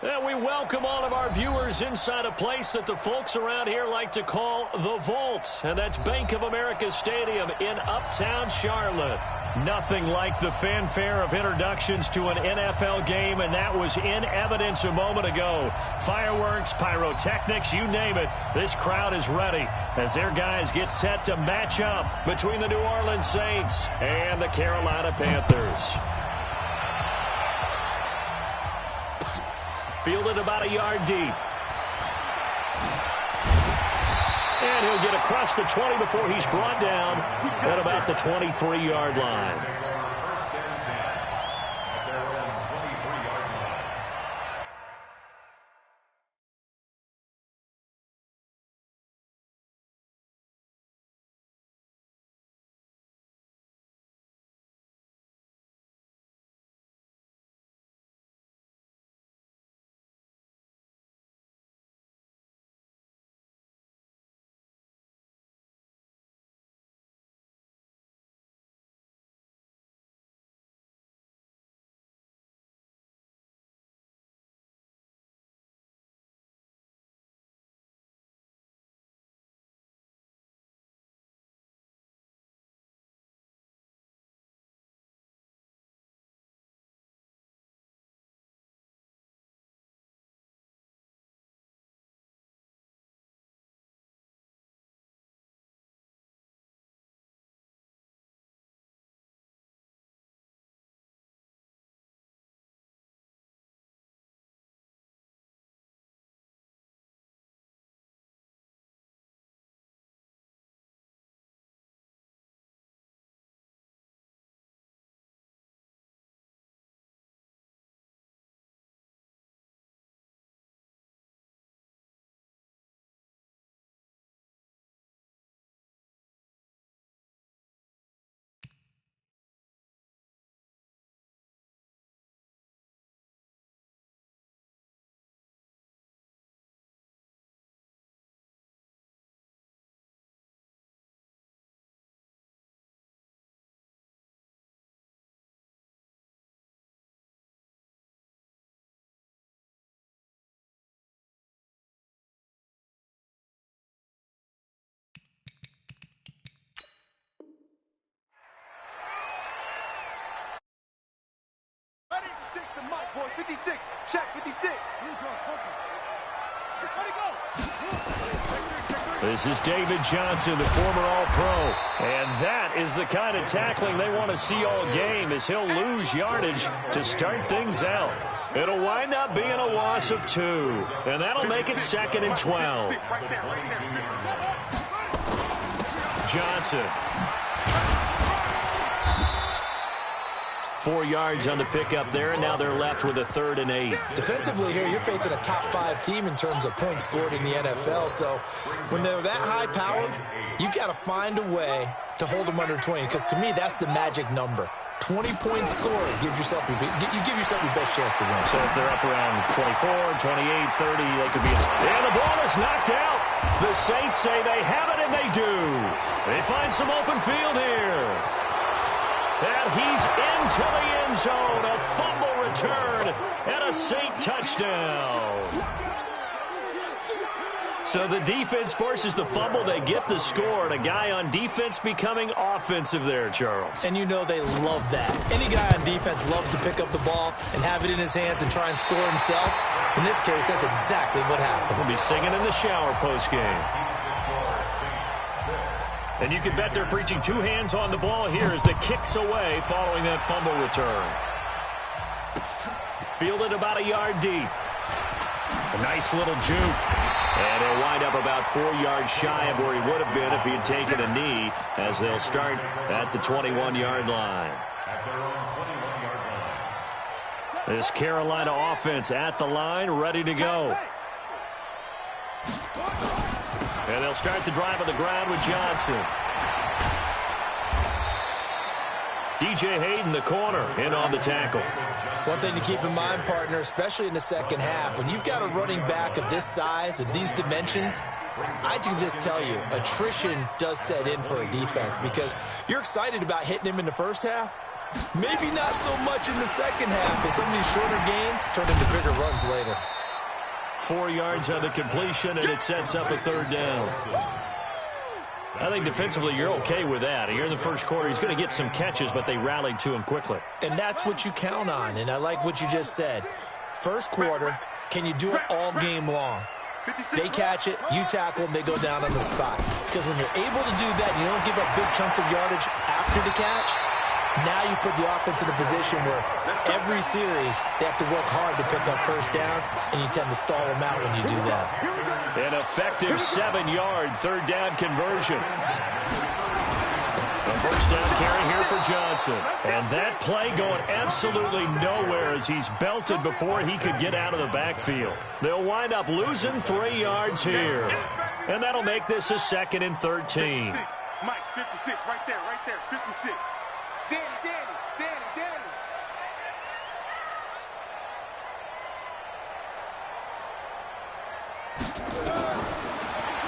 And we welcome all of our viewers inside a place that the folks around here like to call the Vault. And that's Bank of America Stadium in Uptown Charlotte. Nothing like the fanfare of introductions to an NFL game, and that was in evidence a moment ago. Fireworks, pyrotechnics, you name it. This crowd is ready as their guys get set to match up between the New Orleans Saints and the Carolina Panthers. Fielded about a yard deep. And he'll get across the 20 before he's brought down at about the 23-yard line. The mic, boy, 56, check 56. This is David Johnson, the former All-Pro. And that is the kind of tackling they want to see all game, as he'll lose yardage to start things out. It'll wind up being a loss of 2. And that'll make it 2nd and 12. Johnson. 4 yards on the pickup there, and now they're left with a 3rd and 8. Defensively here, you're facing a top-5 team in terms of points scored in the NFL. So when they're that high-powered, you've got to find a way to hold them under 20, because to me, that's the magic number. 20 points scored gives yourself your best chance to win. So if they're up around 24, 28, 30, they could be. And the ball is knocked out. The Saints say they have it, and they do. They find some open field here. And he's into the end zone. A fumble return and a Saint touchdown. So the defense forces the fumble. They get the score. And a guy on defense becoming offensive there, Charles. And you know they love that. Any guy on defense loves to pick up the ball and have it in his hands and try and score himself. In this case, that's exactly what happened. We'll be singing in the shower postgame. And you can bet they're preaching 2 hands on the ball here as the kick's away following that fumble return. Fielded about a yard deep. A nice little juke. And he'll wind up about 4 yards shy of where he would have been if he had taken a knee, as they'll start at the 21-yard line. This Carolina offense at the line, ready to go. And they'll start the drive on the ground with Johnson. DJ Hayden, the corner, in on the tackle. One thing to keep in mind, partner, especially in the second half, when you've got a running back of this size, of these dimensions, I can just tell you, attrition does set in for a defense, because you're excited about hitting him in the first half. Maybe not so much in the second half, as some of these shorter gains turn into bigger runs later. 4 yards on the completion, and it sets up a 3rd down. I think defensively you're okay with that. Here in the first quarter, he's going to get some catches, but they rallied to him quickly. And that's what you count on, and I like what you just said. First quarter, can you do it all game long? They catch it, you tackle them, they go down on the spot. Because when you're able to do that, you don't give up big chunks of yardage after the catch. Now you put the offense in a position where every series they have to work hard to pick up first downs, and you tend to stall them out when you do that. An effective 7-yard 3rd down conversion. A first down carry here for Johnson. And that play going absolutely nowhere as he's belted before he could get out of the backfield. They'll wind up losing 3 yards here. And that'll make this a 2nd and 13. 56. Mike, 56, right there, 56. Danny.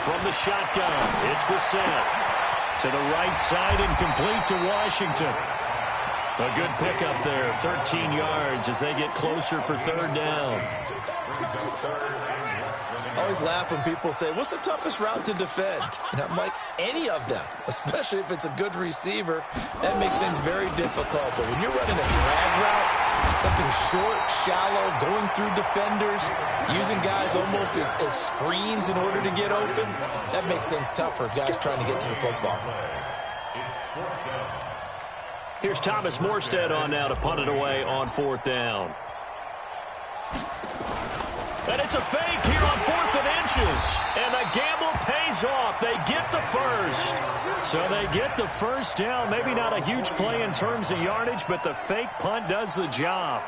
From the shotgun, it's Brissett. To the right side and complete to Washington. A good pickup there, 13 yards as they get closer for 3rd down. I always laugh when people say, what's the toughest route to defend? And I'm like, any of them, especially if it's a good receiver. That makes things very difficult. But when you're running a drag route, something short, shallow, going through defenders, using guys almost as screens in order to get open, that makes things tough for guys trying to get to the football. Here's Thomas Morstead on now to punt it away on 4th down. And it's a fake here on 4th and inches. And the gamble pays off. They get the first. So they get the first down. Maybe not a huge play in terms of yardage, but the fake punt does the job.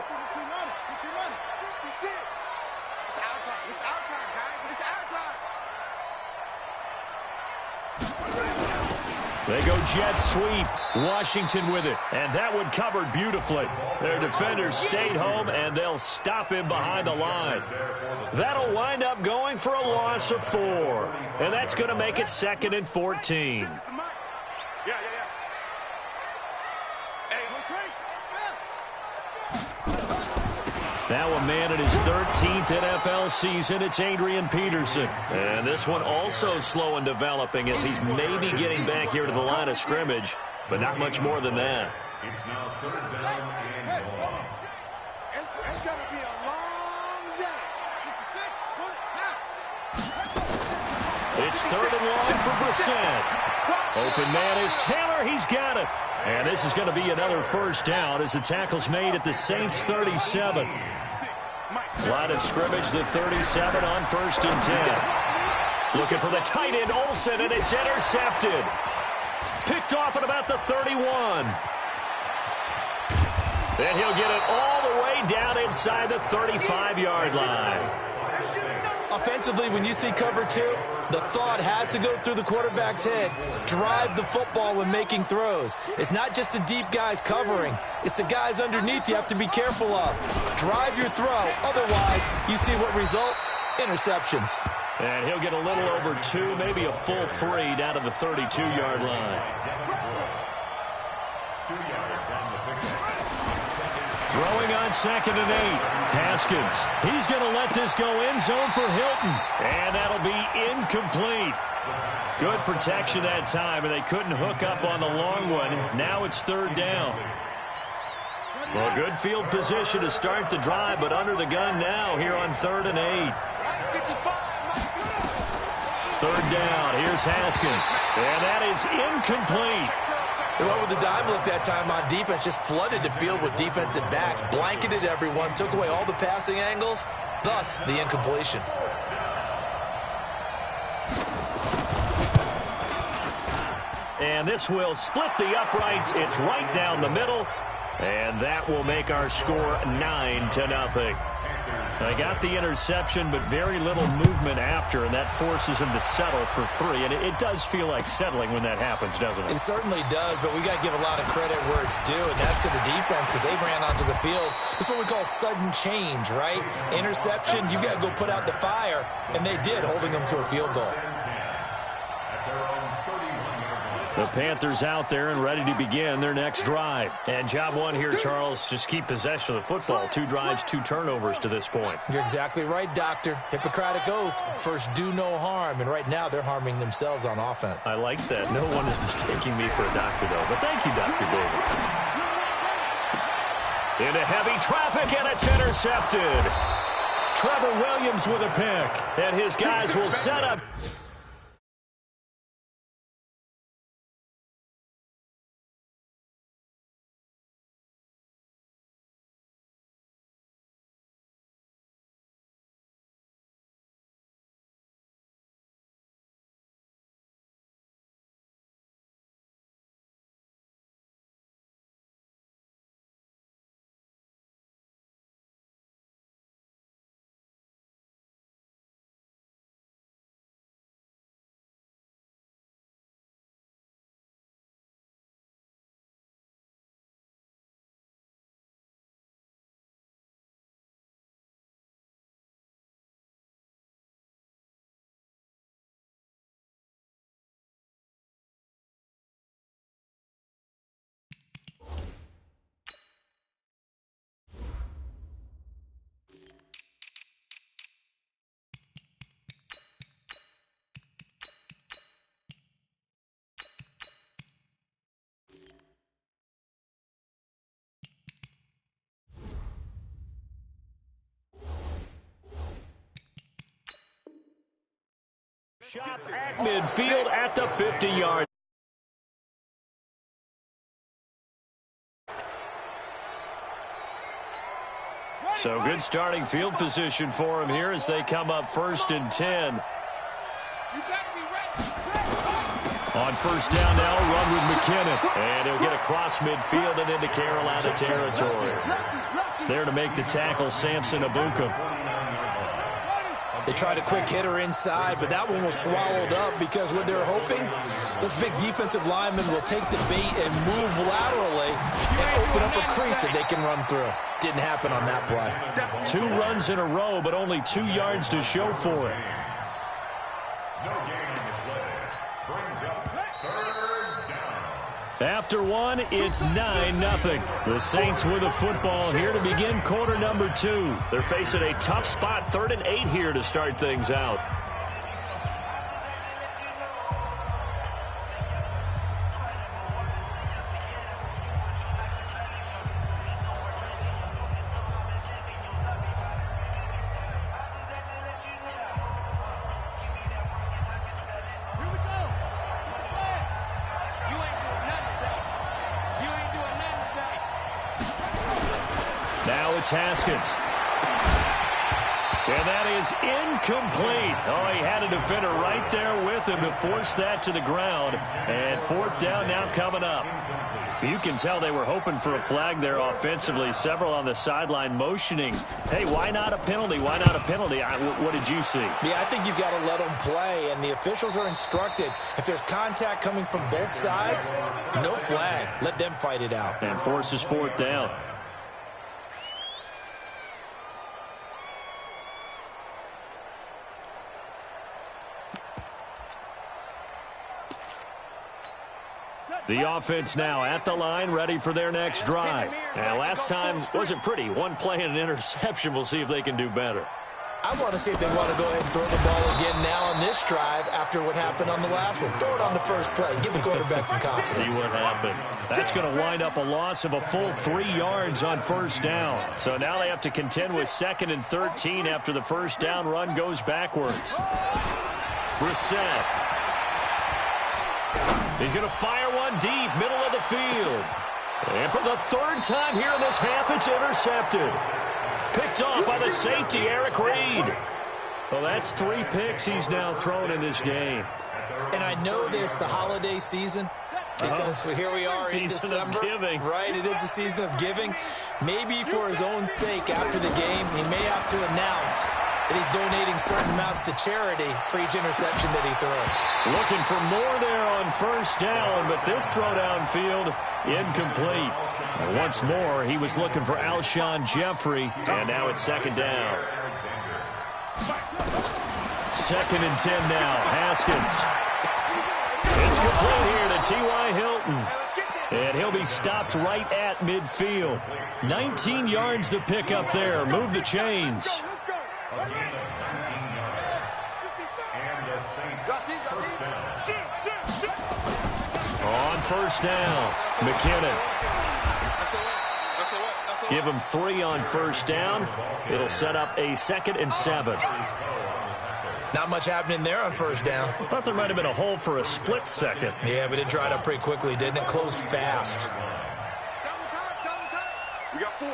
They go jet sweep. Washington with it. And that one covered beautifully. Their defenders stayed home, and they'll stop him behind the line. That'll wind up going for a loss of 4. And that's going to make it 2nd and 14. Now a man in his 13th NFL season, it's Adrian Peterson. And this one also slow in developing as he's maybe getting back here to the line of scrimmage, but not much more than that. It's now 3rd down and long. It's going to be a long day. It's 3rd and long for Brissett. Open man is Taylor. He's got it. And this is going to be another first down as the tackle's made at the Saints' 37. Line of scrimmage, the 37 on 1st and 10. Looking for the tight end, Olsen, and it's intercepted. Picked off at about the 31. And he'll get it all the way down inside the 35-yard line. Offensively, when you see cover 2, the thought has to go through the quarterback's head. Drive the football when making throws. It's not just the deep guys covering. It's the guys underneath you have to be careful of. Drive your throw. Otherwise, you see what results? Interceptions. And he'll get a little over 2, maybe a full 3 down to the 32-yard line. Throwing on 2nd and 8. Haskins. He's going to let this go end zone for Hilton. And that'll be incomplete. Good protection that time, and they couldn't hook up on the long one. Now it's 3rd down. Well, good field position to start the drive, but under the gun now here on 3rd and 8. 3rd down. Here's Haskins. And that is incomplete. They went with the dime look that time on defense, just flooded the field with defensive backs, blanketed everyone, took away all the passing angles, thus the incompletion. And this will split the uprights. It's right down the middle, and that will make our score 9-0. They got the interception, but very little movement after, and that forces them to settle for 3. And it does feel like settling when that happens, doesn't it? It certainly does, but we got to give a lot of credit where it's due, and that's to the defense because they ran onto the field. This is what we call sudden change, right? Interception, you got to go put out the fire, and they did, holding them to a field goal. The Panthers out there and ready to begin their next drive. And job one here, Charles, just keep possession of the football. 2 drives, 2 turnovers to this point. You're exactly right, Doctor. Hippocratic oath. First, do no harm. And right now, they're harming themselves on offense. I like that. No one is mistaking me for a doctor, though. But thank you, Dr. Davis. Into heavy traffic, and it's intercepted. Trevor Williams with a pick. And his guys will set up. Shot at midfield at the 50-yard. So good starting field position for him here as they come up 1st and 10. On 1st down now, a run with McKinnon. And he'll get across midfield and into Carolina territory. There to make the tackle, Samson Abukum. They tried a quick hitter inside, but that one was swallowed up because what they're hoping, this big defensive lineman will take the bait and move laterally and open up a crease that they can run through. Didn't happen on that play. 2 runs in a row, but only 2 yards to show for it. After 1, it's 9-0. The Saints with the football here to begin quarter number 2. They're facing a tough spot, 3rd and 8 here to start things out. Now it's Haskins. And that is incomplete. Oh, he had a defender right there with him to force that to the ground. And 4th down now coming up. You can tell they were hoping for a flag there offensively. Several on the sideline motioning. Hey, why not a penalty? Why not a penalty? What did you see? Yeah, I think you've got to let them play. And the officials are instructed, if there's contact coming from both sides, no flag. Let them fight it out. And forces 4th down. The offense now at the line, ready for their next drive. And last time wasn't pretty. 1 play and an interception. We'll see if they can do better. I want to see if they want to go ahead and throw the ball again now on this drive after what happened on the last one. Throw it on the first play. Give the quarterback some confidence. See what happens. That's going to wind up a loss of a full 3 yards on 1st down. So now they have to contend with 2nd and 13 after the 1st down run goes backwards. Brissett. He's going to fire one deep, middle of the field. And for the 3rd time here in this half, it's intercepted. Picked off by the safety, Eric Reed. Well, that's 3 picks he's now thrown in this game. And I know this, the holiday season, because here we are in December. Giving. Right, it is the season of giving. Maybe for his own sake after the game, he may have to announce that he's donating certain amounts to charity for each interception that he threw. Looking for more there on 1st down, but this throw downfield incomplete. And once more, he was looking for Alshon Jeffrey, and now it's 2nd down. 2nd and 10 now. Haskins. It's It's complete here to T.Y. Hilton. And he'll be stopped right at midfield. 19 yards to pick up there. Move the chains. On first down, McKinnon. Give him 3 on first down. It'll set up a 2nd and 7. Not much happening there on first down. I thought there might have been a hole for a split second. Yeah, but it dried up pretty quickly, didn't it? Closed fast. We got 4.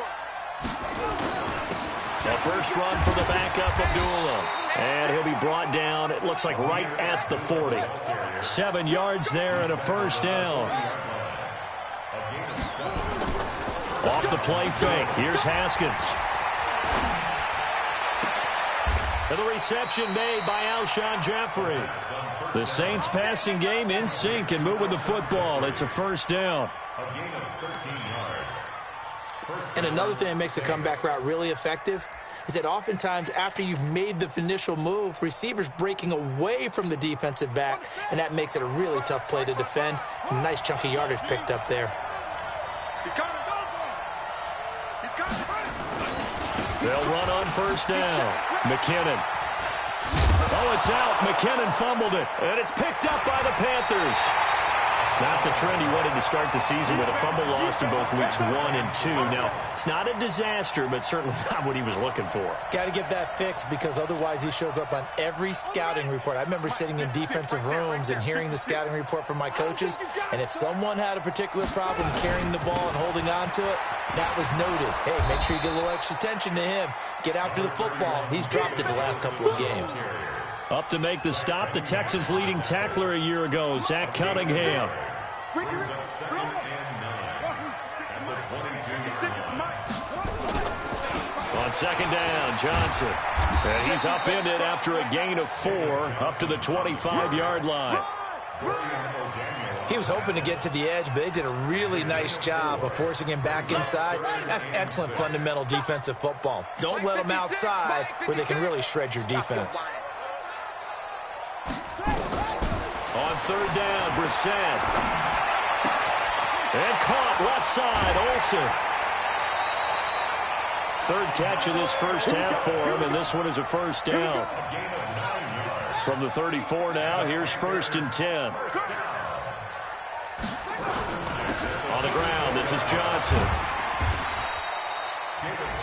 The first run for the backup, Abdullah. And he'll be brought down, it looks like right at the 40. 7 yards there and a first down. Off the play fake. Here's Haskins. And the reception made by Alshon Jeffrey. The Saints passing game in sync and moving the football. It's a first down. And another thing that makes the comeback route really effective is that oftentimes after you've made the initial move, receivers breaking away from the defensive back, and that makes it a really tough play to defend. A nice chunk of yardage picked up there. They'll run on first down. McKinnon. Oh, it's out. McKinnon fumbled it. And it's picked up by the Panthers. Not the trend he wanted to start the season with a fumble lost in both weeks 1 and 2. Now, it's not a disaster, but certainly not what he was looking for. Got to get that fixed because otherwise he shows up on every scouting report. I remember sitting in defensive rooms and hearing the scouting report from my coaches, and if someone had a particular problem carrying the ball and holding on to it, that was noted. Hey, make sure you get a little extra attention to him. Get after the football. He's dropped it the last couple of games. Up to make the stop, the Texans' leading tackler a year ago, Zach Cunningham. On second down, Johnson. And he's upended after a gain of 4 up to the 25-yard line. He was hoping to get to the edge, but they did a really nice job of forcing him back inside. That's excellent fundamental defensive football. Don't let them outside where they can really shred your defense. On third down, Brissett. And caught left side, Olsen. Third catch of this first half for him, and this one is a first down. From the 34 now, here's 1st and 10. On the ground, this is Johnson.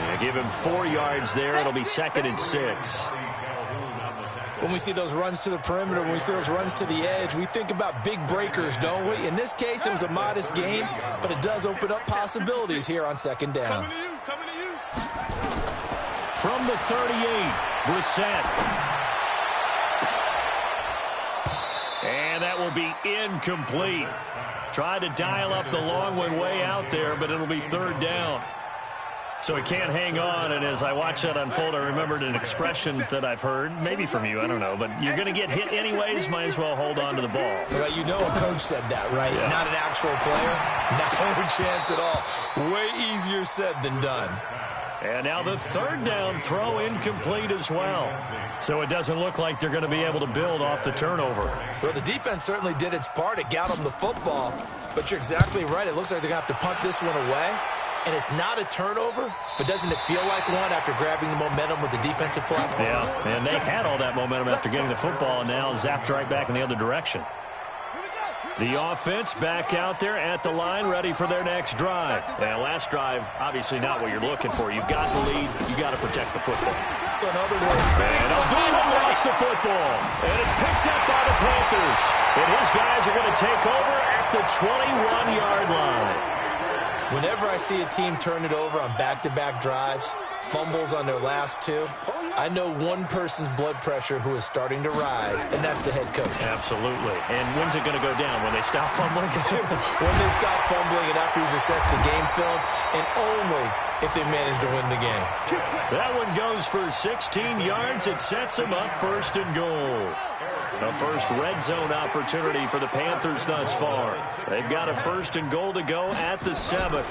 And give him 4 yards there. It'll be 2nd and 6. When we see those runs to the perimeter, when we see those runs to the edge, we think about big breakers, don't we? In this case, it was a modest gain, but it does open up possibilities here on second down. From the 38, Brissett. And that will be incomplete. Tried to dial up the long one way out there, but it'll be third down. So he can't hang on, and as I watch that unfold, I remembered an expression that I've heard, maybe from you, I don't know, but you're going to get hit anyways, might as well hold on to the ball. Well, you know a coach said that, right? Yeah. Not an actual player. No chance at all. Way easier said than done. And now the third down throw incomplete as well. So it doesn't look like they're going to be able to build off the turnover. Well, the defense certainly did its part. It got them the football. But you're exactly right. It looks like they're going to have to punt this one away. And it's not a turnover, but doesn't it feel like one after grabbing the momentum with the defensive play? Yeah, and they had all that momentum after getting the football, and now zapped right back in the other direction. The offense back out there at the line, ready for their next drive. And last drive, obviously not what you're looking for. You've got the lead. You've got to protect the football. So in other words, and Abdullah lost the football. And it's picked up by the Panthers. And his guys are going to take over at the 21-yard line. Whenever I see a team turn it over on back-to-back drives, fumbles on their last 2, I know one person's blood pressure who is starting to rise, and that's the head coach. Absolutely. And when's it going to go down? When they stop fumbling? When they stop fumbling and after he's assessed the game film, and only if they manage to win the game. That one goes for 16 yards. It sets them up 1st and goal. The first red zone opportunity for the Panthers thus far. They've got a 1st and goal to go at the 7th.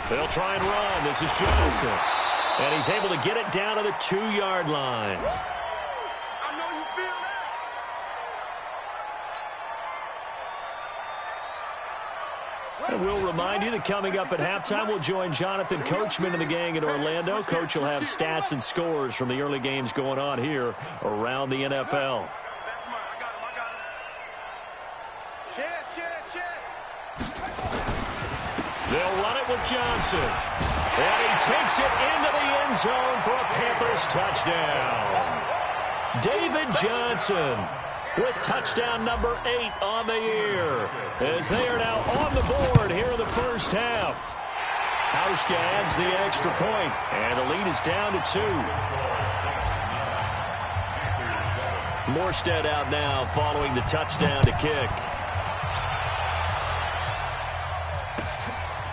They'll try and run. This is Johnson. And he's able to get it down to the 2-yard line. And we'll remind you that coming up at halftime, we'll join Jonathan Coachman and the gang in Orlando. Coach will have stats and scores from the early games going on here around the NFL. They'll run it with Johnson. And he takes it into the end zone for a Panthers touchdown. David Johnson with touchdown number 8 on the year, as they are now on the board here in the first half. Hauschka adds the extra point, and the lead is down to 2. Morstead out now following the touchdown to kick.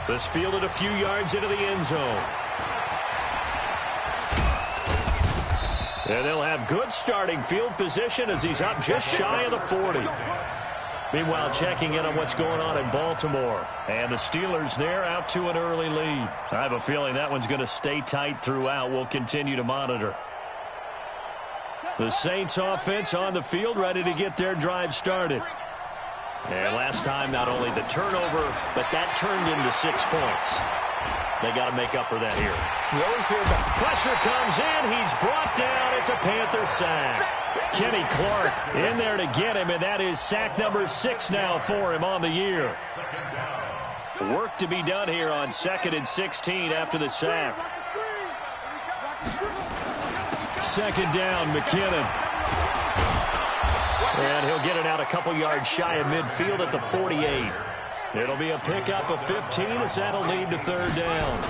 This fielded a few yards into the end zone. And they'll have good starting field position as he's up just shy of the 40. Meanwhile, checking in on what's going on in Baltimore. And the Steelers there out to an early lead. I have a feeling that one's going to stay tight throughout. We'll continue to monitor. The Saints offense on the field, ready to get their drive started. And last time, not only the turnover, but that turned into 6 points. They got to make up for that here. You always hear about pressure comes in. He's brought down. It's a Panther sack. Kenny Clark in there to get him, and that is sack number 6 now for him on the year. Work to be done here on 2nd and 16 after the sack. Second down, McKinnon. And he'll get it out a couple yards shy of midfield at the 48. It'll be a pickup of 15 as that'll lead to third down.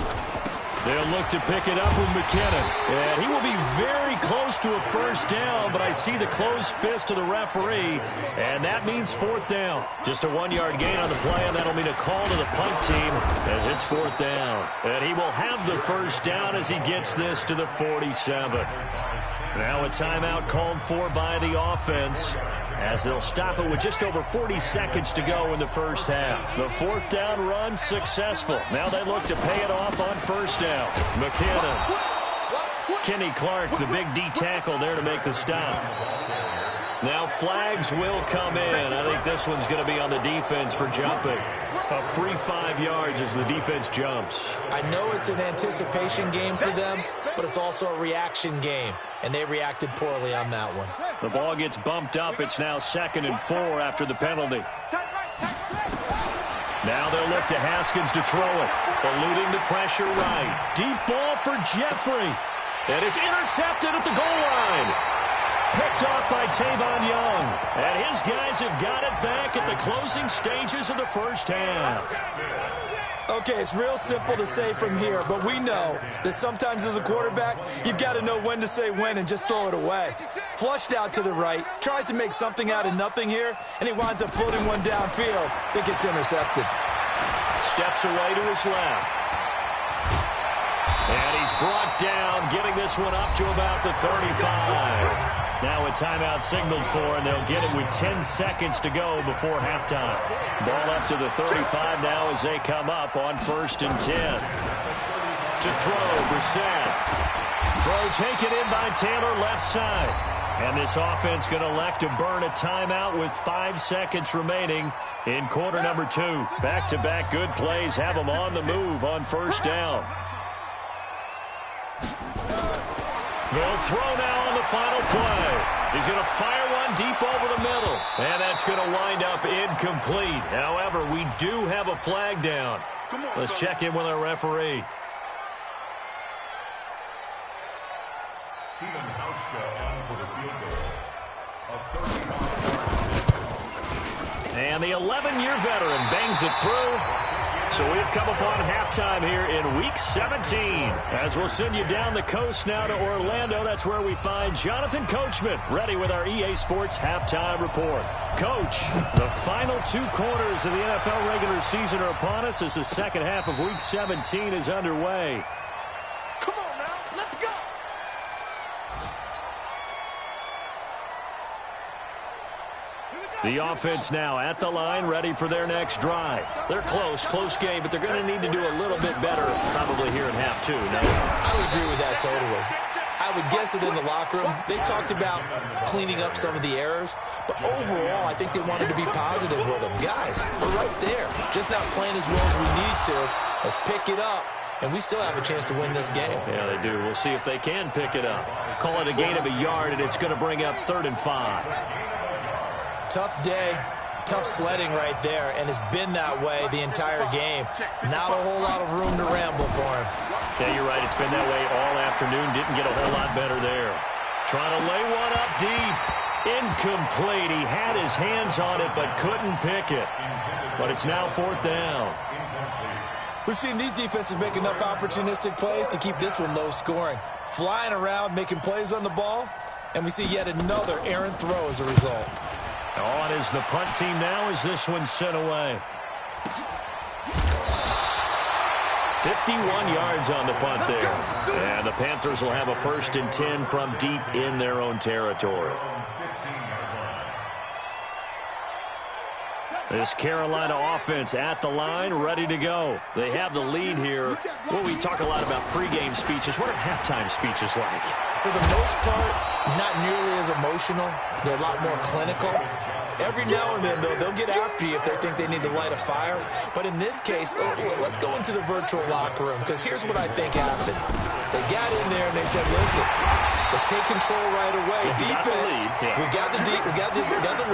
They'll look to pick it up with McKinnon. And he will be very close to a first down, but I see the closed fist of the referee, and that means fourth down. Just a 1-yard gain on the play, and that'll mean a call to the punt team as it's fourth down. And he will have the first down as he gets this to the 47. Now a timeout called for by the offense as they'll stop it with just over 40 seconds to go in the first half. The fourth down run successful. Now they look to pay it off on first down. McKinnon. Kenny Clark, the big D tackle there to make the stop. Now flags will come in. I think this one's going to be on the defense for jumping. A free 5 yards as the defense jumps. I know it's an anticipation game for them, but it's also a reaction game, and they reacted poorly on that one. The ball gets bumped up. It's now 2nd and 4 after the penalty. Now they'll look to Haskins to throw it. Eluding the pressure right. Deep ball for Jeffrey. And it's intercepted at the goal line. Picked off by Tavon Young. And his guys have got it back at the closing stages of the first half. Okay, it's real simple to say from here, but we know that sometimes as a quarterback, you've got to know when to say when and just throw it away. Flushed out to the right, tries to make something out of nothing here, and he winds up floating one downfield that gets intercepted. Steps away to his left. And he's brought down, getting this one up to about the 35. Now a timeout signaled for, and they'll get it with 10 seconds to go before halftime. Ball up to the 35 now as they come up on 1st and 10. To throw, Brissett. Throw taken in by Taylor left side. And this offense going to elect to burn a timeout with 5 seconds remaining in quarter number 2. Back-to-back good plays have them on the move on first down. They'll throw now on the final play. He's going to fire one deep over the middle. And that's going to wind up incomplete. However, we do have a flag down. Let's check in with our referee. Stephen Hauschka on for the field goal. And the 11-year veteran bangs it through. So we've come upon halftime here in Week 17. As we'll send you down the coast now to Orlando, that's where we find Jonathan Coachman, ready with our EA Sports Halftime Report. Coach, the final 2 quarters of the NFL regular season are upon us as the second half of Week 17 is underway. Come on now, let's go! The offense now at the line, ready for their next drive. They're close game, but they're going to need to do a little bit better probably here in half 2. No? I would agree with that totally. I I would guess that in the locker room, they talked about cleaning up some of the errors, but overall, I think they wanted to be positive with them. Guys, we're right there, just not playing as well as we need to. Let's pick it up, and we still have a chance to win this game. Yeah, they do. We'll see if they can pick it up. Call it a gain of a yard, and it's going to bring up 3rd and 5. Tough day. Tough sledding right there, and it's been that way the entire game. Not a whole lot of room to ramble for him. Yeah, you're right. It's been that way all afternoon. Didn't get a whole lot better there. Trying to lay one up deep. Incomplete. He had his hands on it, but couldn't pick it. But it's now 4th down. We've seen these defenses make enough opportunistic plays to keep this one low scoring. Flying around, making plays on the ball, and we see yet another errant throw as a result. On is the punt team now as this one's sent away. 51 yards on the punt there. And the Panthers will have a 1st and 10 from deep in their own territory. This Carolina offense at the line, ready to go. They have the lead here. Well, we talk a lot about pregame speeches. What are halftime speeches like? For the most part, not nearly as emotional. They're a lot more clinical. Every now and then, though, they'll get after you if they think they need to light a fire. But in this case, let's go into the virtual locker room, because here's what I think happened. They got in there and they said, listen, let's take control right away. Defense, we got the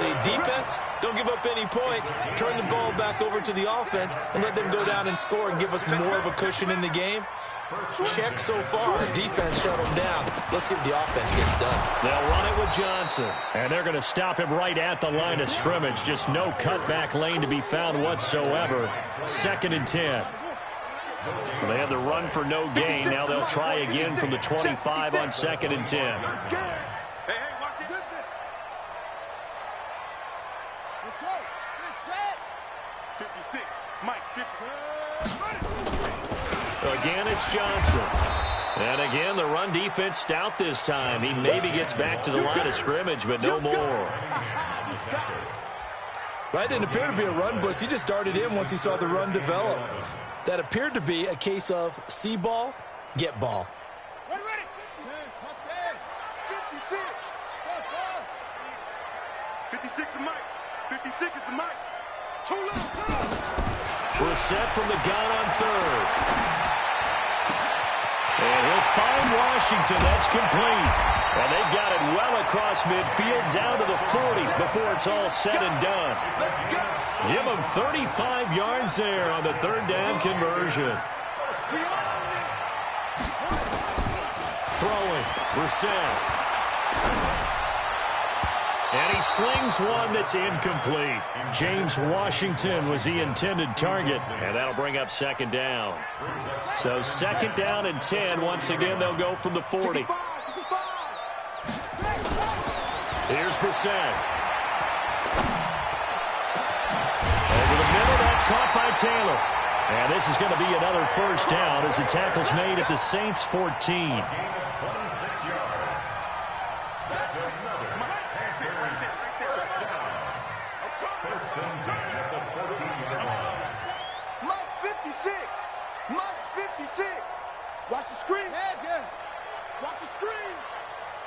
lead. Defense, don't give up any points. Turn the ball back over to the offense and let them go down and score and give us more of a cushion in the game. Check so far. Defense shut them down. Let's see if the offense gets done. They'll run it with Johnson. And they're going to stop him right at the line of scrimmage. Just no cutback lane to be found whatsoever. 2nd and 10. They had the run for no gain. Now they'll try again from the 25 on 2nd and 10. Hey, watch it. Let's go. Good shot. 56. Mike, 56. Again, it's Johnson. And again, the run defense stout this time. He maybe gets back to the line of scrimmage, but no more. That didn't appear to be a run blitz. He just darted in once he saw the run develop. That appeared to be a case of see ball, get ball. Ready. 56. 56 is Mike. 56 is the Mike. Too low. Brissett from the gun on 3rd. And he'll find Washington. That's complete. And they got it well across midfield down to the 40 before it's all said and done. Give them 35 yards there on the 3rd down conversion. Throwing. Brissett. And he slings one that's incomplete. James Washington was the intended target, and that'll bring up 2nd down. So 2nd down and 10. Once again, they'll go from the 40. Here's Brissett. Over the middle, that's caught by Taylor. And this is going to be another 1st down as the tackle's made at the Saints' 14. Mike's 56. Watch the screen. Watch the screen.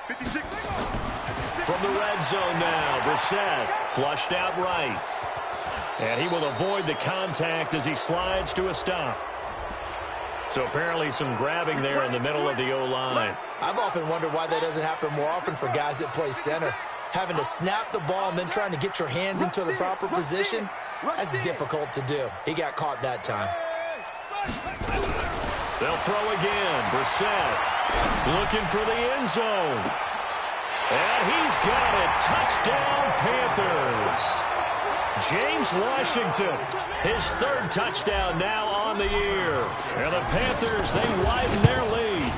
56. From the red zone now, Brissett flushed out right. And he will avoid the contact as he slides to a stop. So apparently some grabbing there in the middle of the O-line. I've often wondered why that doesn't happen more often for guys that play center. Having to snap the ball and then trying to get your hands into the proper position, that's difficult to do. He got caught that time. They'll throw again. Brissett looking for the end zone. And he's got it. Touchdown, Panthers. James Washington, his 3rd touchdown now on the year. And the Panthers, they widen their lead.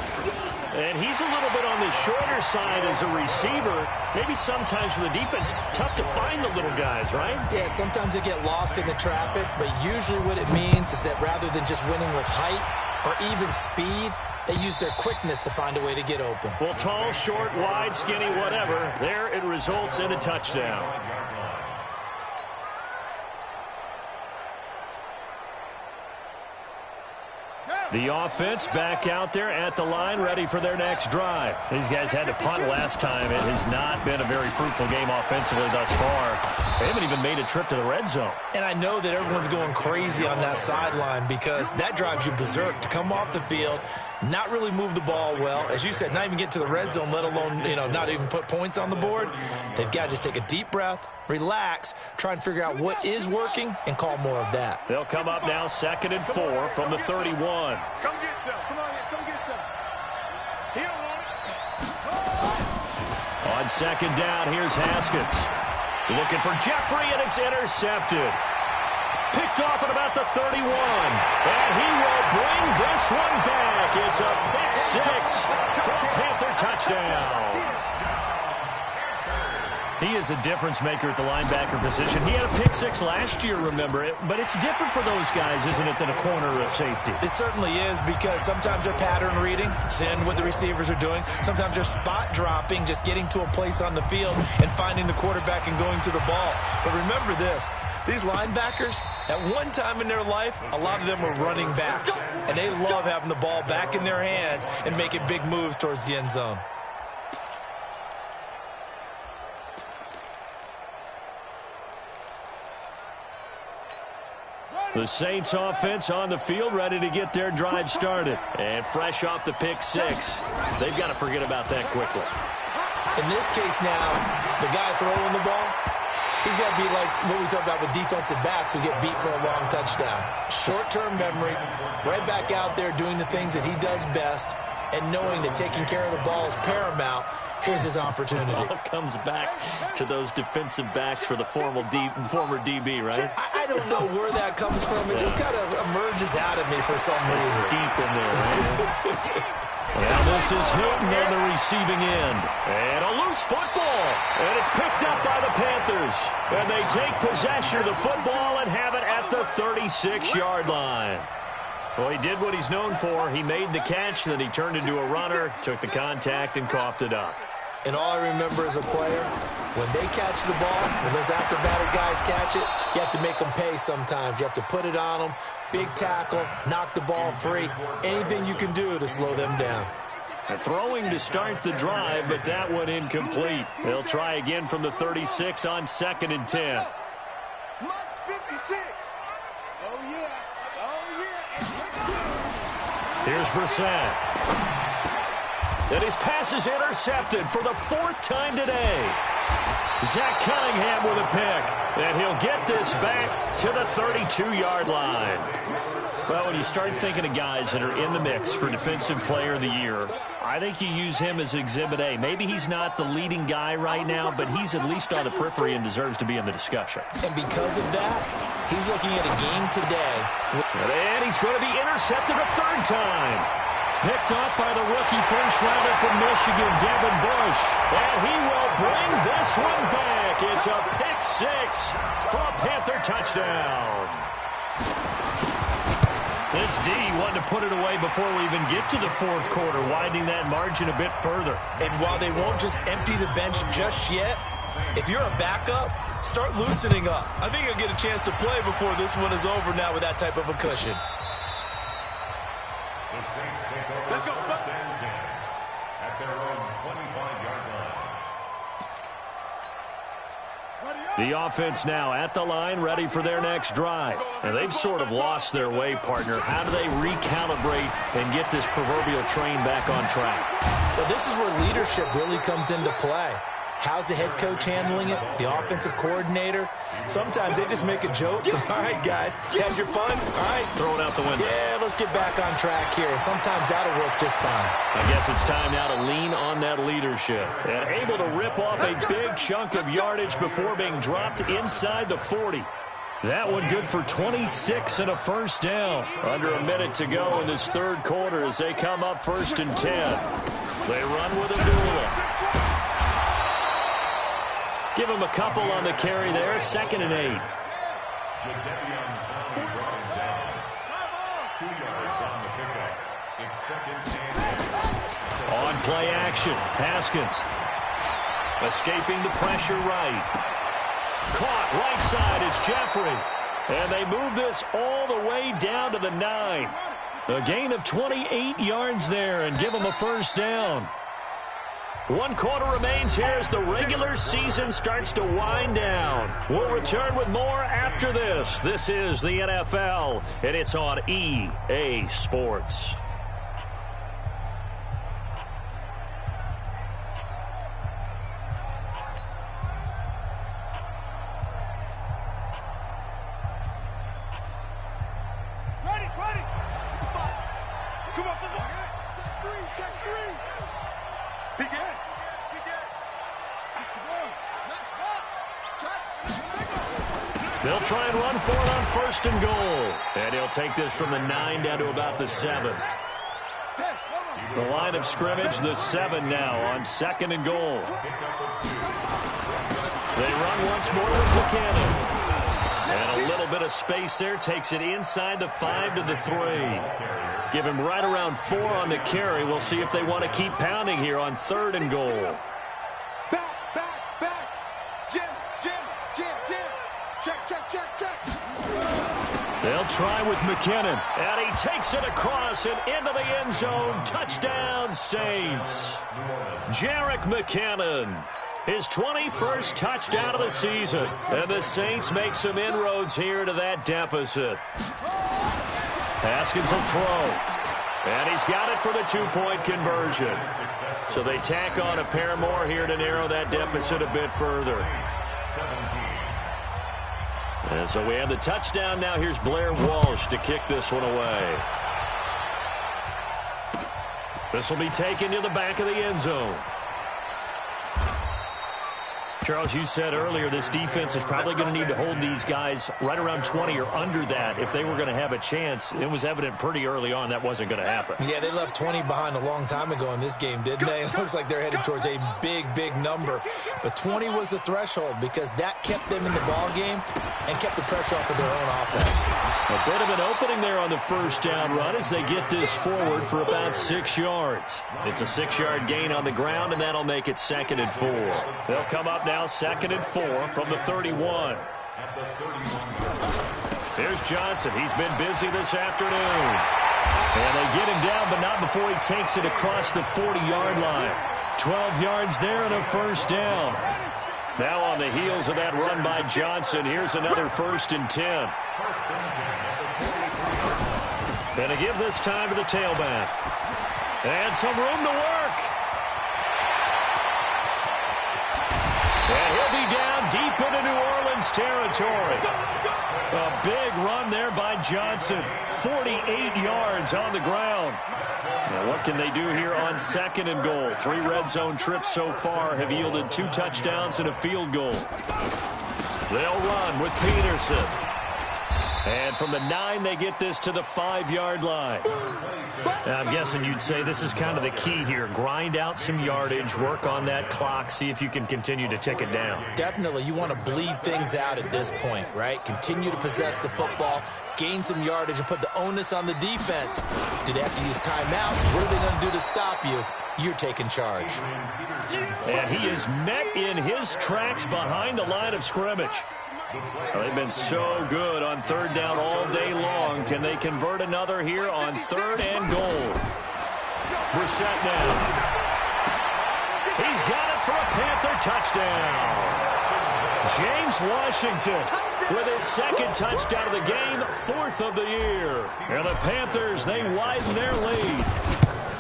And he's a little bit on the shorter side as a receiver. Maybe sometimes for the defense, tough to find the little guys, right? Yeah, sometimes they get lost in the traffic, but usually what it means is that rather than just winning with height or even speed, they use their quickness to find a way to get open. Well, tall, short, wide, skinny, whatever, there it results in a touchdown. Go. The offense back out there at the line, ready for their next drive. These guys had to punt last time. It has not been a very fruitful game offensively thus far. They haven't even made a trip to the red zone. And I know that everyone's going crazy on that sideline because that drives you berserk to come off the field, not really move the ball well. As you said, not even get to the red zone, let alone, not even put points on the board. They've got to just take a deep breath, relax, try and figure out what is working, and call more of that. They'll come up now 2nd and 4 from the 31. Come get some. Come on, come get some. He don't want it. On 2nd down, here's Haskins. Looking for Jeffrey, and it's intercepted. Picked off at about the 31. And he will bring this one back. It's a pick six for a Panther touchdown. He is a difference maker at the linebacker position. He had a pick six last year, remember it. But it's different for those guys, isn't it, than a corner or a safety? It certainly is, because sometimes they're pattern reading, seeing what the receivers are doing. Sometimes they're spot dropping, just getting to a place on the field and finding the quarterback and going to the ball. But remember this. These linebackers, at one time in their life, a lot of them were running backs. And they love having the ball back in their hands and making big moves towards the end zone. The Saints offense on the field, ready to get their drive started. And fresh off the pick six, they've got to forget about that quickly. In this case now, the guy throwing the ball, he's got to be like what we talk about with defensive backs who get beat for a long touchdown. Short-term memory, right back out there doing the things that he does best, and knowing that taking care of the ball is paramount. Here's his opportunity. It all comes back to those defensive backs for the former DB, right? I don't know where that comes from. It just kind of emerges out of me for some reason. It's deep in there, right? Now this is Hilton on the receiving end. And a loose football. And it's picked up by the Panthers. And they take possession of the football and have it at the 36-yard line. Well, he did what he's known for. He made the catch, then he turned into a runner, took the contact, and coughed it up. And all I remember as a player, when they catch the ball, when those acrobatic guys catch it, you have to make them pay sometimes. You have to put it on them, big tackle, knock the ball free, anything you can do to slow them down. Throwing to start the drive, but that one incomplete. They'll try again from the 36 on 2nd and 10. Mark's 56. Oh, yeah. Oh, yeah. Here's Brissett. And his pass is intercepted for the 4th time today. Zach Cunningham with a pick. And he'll get this back to the 32-yard line. Well, when you start thinking of guys that are in the mix for Defensive Player of the Year, I think you use him as Exhibit A. Maybe he's not the leading guy right now, but he's at least on the periphery and deserves to be in the discussion. And because of that, he's looking at a game today. And he's going to be intercepted a 3rd time. Picked off by the rookie first-rounder from Michigan, Devin Bush. And he will bring this one back. It's a pick six for a Panther touchdown. This D wanted to put it away before we even get to the 4th quarter, widening that margin a bit further. And while they won't just empty the bench just yet, if you're a backup, start loosening up. I think you'll get a chance to play before this one is over now with that type of a cushion. The Saints take over Let's go. 1st and 10 at their own 25-yard line. The offense now at the line, ready for their next drive. And they've sort of lost their way, partner. How do they recalibrate and get this proverbial train back on track? Well, this is where leadership really comes into play. How's the head coach handling it? The offensive coordinator? Sometimes they just make a joke. All right, guys, had your fun? All right. Throw it out the window. Yeah, let's get back on track here. And sometimes that'll work just fine. I guess it's time now to lean on that leadership. And able to rip off a big chunk of yardage before being dropped inside the 40. That one good for 26 and a 1st down. Under a minute to go in this 3rd quarter as they come up 1st and 10. They run with Abdullah. Give him a couple on the carry there. 2nd and 8. Jadeveon Clowney brought him down. 2 yards on the pickup. It's 2nd and 8. On play action, Haskins. Escaping the pressure right. Caught right side, it's Jeffrey. And they move this all the way down to the 9. A gain of 28 yards there and give them a first down. 1 quarter remains here as the regular season starts to wind down. We'll return with more after this. This is the NFL, and it's on EA Sports. They'll try and run for it on 1st and goal. And he'll take this from the 9 down to about the 7. The line of scrimmage, the 7 now on 2nd and goal. They run once more with Buchanan. And a little bit of space there takes it inside the 5 to the 3. Give him right around 4 on the carry. We'll see if they want to keep pounding here on 3rd and goal. They'll try with McKinnon, and he takes it across and into the end zone. Touchdown, Saints. Jerick McKinnon, his 21st touchdown of the season. And the Saints make some inroads here to that deficit. Haskins will throw, and he's got it for the 2-point conversion. So they tack on a pair more here to narrow that deficit a bit further. And so we have the touchdown now. Here's Blair Walsh to kick this one away. This will be taken to the back of the end zone. Charles, you said earlier this defense is probably going to need to hold these guys right around 20 or under that if they were going to have a chance. It was evident pretty early on that wasn't going to happen. Yeah, they left 20 behind a long time ago in this game, didn't they? It looks like they're headed towards a big, big number. But 20 was the threshold because that kept them in the ball game and kept the pressure off of their own offense. A bit of an opening there on the first down run as they get this forward for about 6 yards. It's a 6-yard gain on the ground, and that'll make it 2nd and 4. They'll come up now 2nd and 4 from the 31. Here's Johnson. He's been busy this afternoon. And they get him down, but not before he takes it across the 40-yard line. 12 yards there and a first down. Now on the heels of that run by Johnson, here's another 1st and 10. And to give this time to the tailback. And some room to work. And he'll be down deep into New Orleans territory. A big run there by Johnson. 48 yards on the ground. Now what can they do here on 2nd and goal? 3 red zone trips so far have yielded 2 touchdowns and a field goal. They'll run with Peterson. And from the 9, they get this to the 5-yard line. Now, I'm guessing you'd say this is kind of the key here. Grind out some yardage, work on that clock, see if you can continue to tick it down. Definitely. You want to bleed things out at this point, right? Continue to possess the football, gain some yardage, and put the onus on the defense. Do they have to use timeouts? What are they going to do to stop you? You're taking charge. And he is met in his tracks behind the line of scrimmage. Well, they've been so good on 3rd down all day long. Can they convert another here on 3rd and goal? Brissett now. He's got it for a Panther touchdown. James Washington with his 2nd touchdown of the game, 4th of the year. And the Panthers, they widen their lead.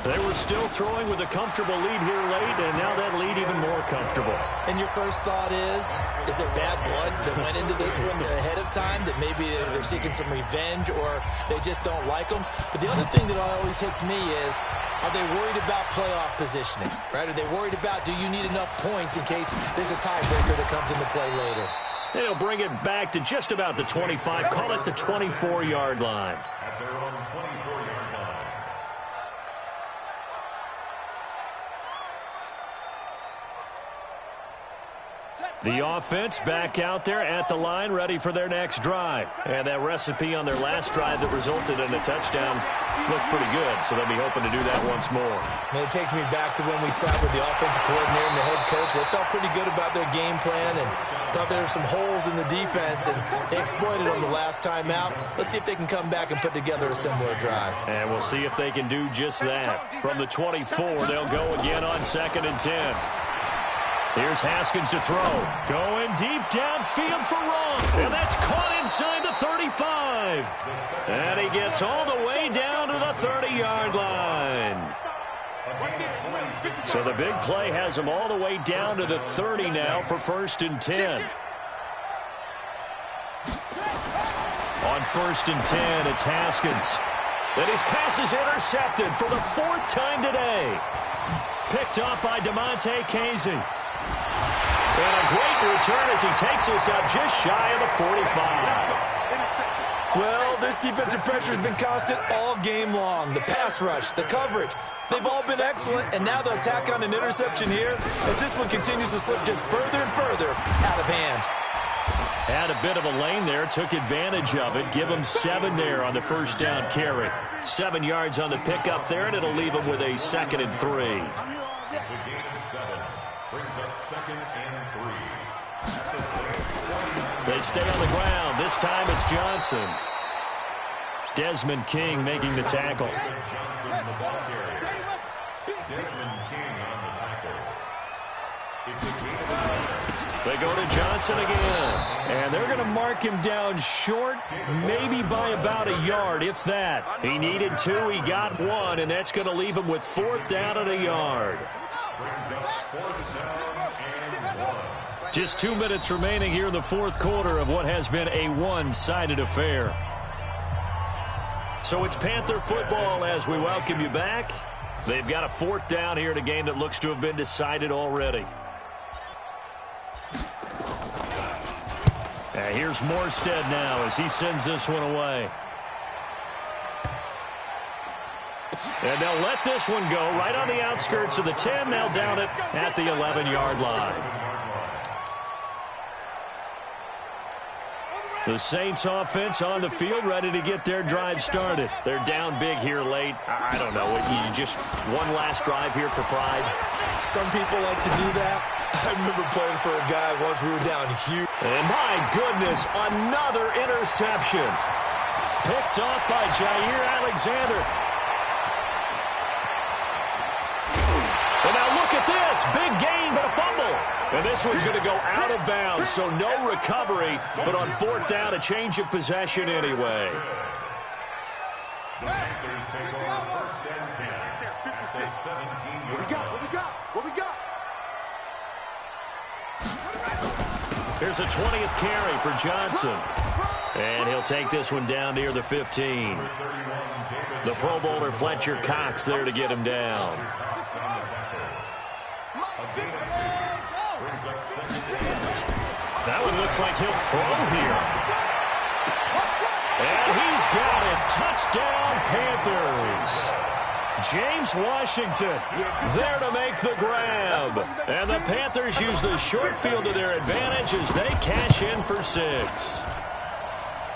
They were still throwing with a comfortable lead here late, and now that lead even more comfortable. And your first thought is there bad blood that went into this one ahead of time, that maybe they're seeking some revenge or they just don't like them? But the other thing that always hits me is, are they worried about playoff positioning, right? Are they worried about, do you need enough points in case there's a tiebreaker that comes into play later? And he'll bring it back to just about the 25, call it the 24-yard line. At their own 24-yard line. Set. The offense back out there at the line, ready for their next drive. And that recipe on their last drive that resulted in a touchdown looked pretty good, so they'll be hoping to do that once more. And it takes me back to when we sat with the offensive coordinator and the head coach. They felt pretty good about their game plan and thought there were some holes in the defense, and they exploited them the last time out. Let's see if they can come back and put together a similar drive. And we'll see if they can do just that. From the 24, they'll go again on 2nd and 10. Here's Haskins to throw. Going deep downfield for Wrong. And that's caught inside the 35. And he gets all the way down to the 30-yard line. So the big play has him all the way down to the 30 now for 1st and 10. On 1st and 10, it's Haskins. And his pass is intercepted for the 4th time today. Picked off by DeMonte Casey. And a great return as he takes us up just shy of the 45. Well, this defensive pressure has been constant all game long. The pass rush, the coverage, they've all been excellent, and now they'll tack on an interception here as this one continues to slip just further and further out of hand. Had a bit of a lane there, took advantage of it. Give him 7 there on the 1st down carry. 7 yards on the pickup there, and it'll leave him with a 2nd and 3. It's a gain of 7. Brings up 2nd and 3. They stay on the ground. This time it's Johnson. Desmond King making the tackle. Johnson, the ball carrier. Desmond King on the tackle. It's a gain of 11. They go to Johnson again. And they're going to mark him down short, maybe by about a yard, if that. He needed 2, he got 1, and that's going to leave him with 4th down and a yard. Brings up 4th down and 1. Just 2 minutes remaining here in the 4th quarter of what has been a one-sided affair. So it's Panther football as we welcome you back. They've got a 4th down here in a game that looks to have been decided already. And here's Morstead now as he sends this one away. And they'll let this one go right on the outskirts of the 10. They'll down it at the 11-yard line. The Saints offense on the field ready to get their drive started. They're down big here late. I don't know. You just one last drive here for pride. Some people like to do that. I remember playing for a guy once we were down huge. And my goodness, another interception. Picked off by Jair Alexander. And now look at this. Big gain, but a fumble. And this one's going to go out of bounds, so no recovery. But on 4th down, a change of possession anyway. The Panthers take over 1st and 10. At the 17-yard line. What we got? Here's a 20th carry for Johnson. And he'll take this one down near the 15. The Pro Bowler Fletcher Cox there to get him down. That one looks like he'll throw here. And he's got it. Touchdown, Panthers. James Washington there to make the grab. And the Panthers use the short field to their advantage as they cash in for 6.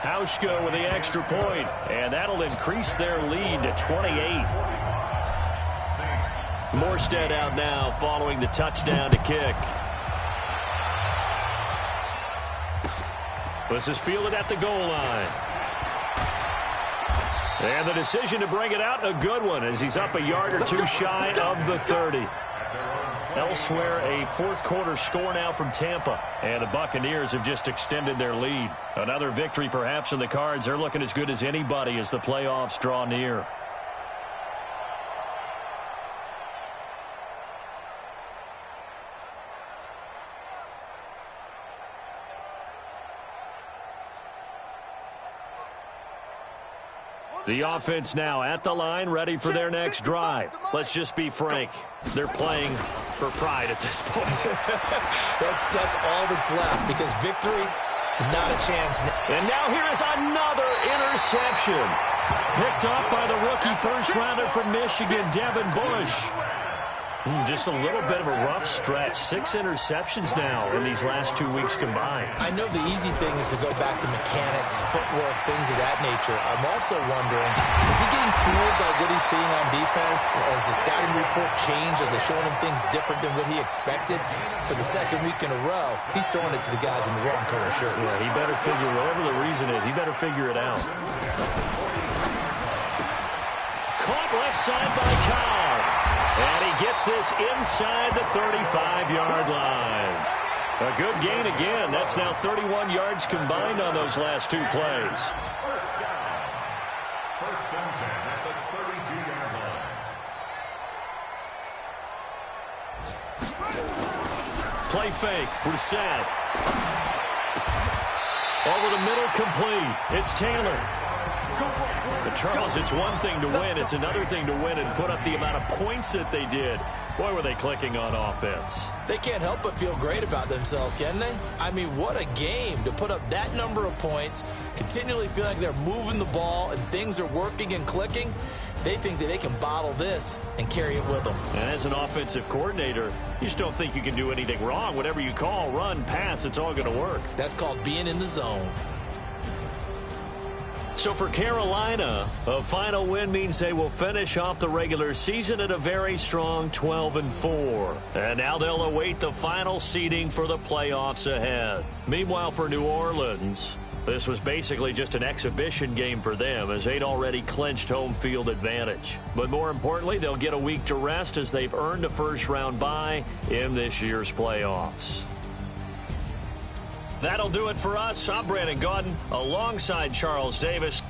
Hauschka with the extra point, and that'll increase their lead to 28. Morstead out now following the touchdown to kick. This is fielded at the goal line. And the decision to bring it out, a good one, as he's up a yard or 2 shy of the 30. Elsewhere, a 4th quarter score now from Tampa. And the Buccaneers have just extended their lead. Another victory perhaps in the cards. They're looking as good as anybody as the playoffs draw near. The offense now at the line, ready for their next drive. Let's just be frank. They're playing for pride at this point. That's all that's left, because victory, not a chance. And now here is another interception. Picked off by the rookie first-rounder from Michigan, Devin Bush. Just a little bit of a rough stretch. 6 interceptions now in these last 2 weeks combined. I know the easy thing is to go back to mechanics, footwork, things of that nature. I'm also wondering, is he getting fooled by what he's seeing on defense? Has the scouting report changed? Are they showing him things different than what he expected? For the second week in a row, he's throwing it to the guys in the wrong color shirts. Yeah, he better figure, whatever the reason is, he better figure it out. Caught left side by Cobb. And he gets this inside the 35-yard line. A good gain again. That's now 31 yards combined on those last 2 plays. First and 10 at the 32-yard line. Play fake. Brissett. Over the middle, complete. It's Taylor. But Charles, it's one thing to win. It's another thing to win and put up the amount of points that they did. Boy, were they clicking on offense. They can't help but feel great about themselves, can they? I mean, what a game to put up that number of points, continually feel like they're moving the ball and things are working and clicking. They think that they can bottle this and carry it with them. And as an offensive coordinator, you just don't think you can do anything wrong. Whatever you call, run, pass, it's all going to work. That's called being in the zone. So for Carolina, a final win means they will finish off the regular season at a very strong 12-4. And now they'll await the final seeding for the playoffs ahead. Meanwhile, for New Orleans, this was basically just an exhibition game for them as they'd already clinched home field advantage. But more importantly, they'll get a week to rest as they've earned a first-round bye in this year's playoffs. That'll do it for us. I'm Brandon Gaudin alongside Charles Davis.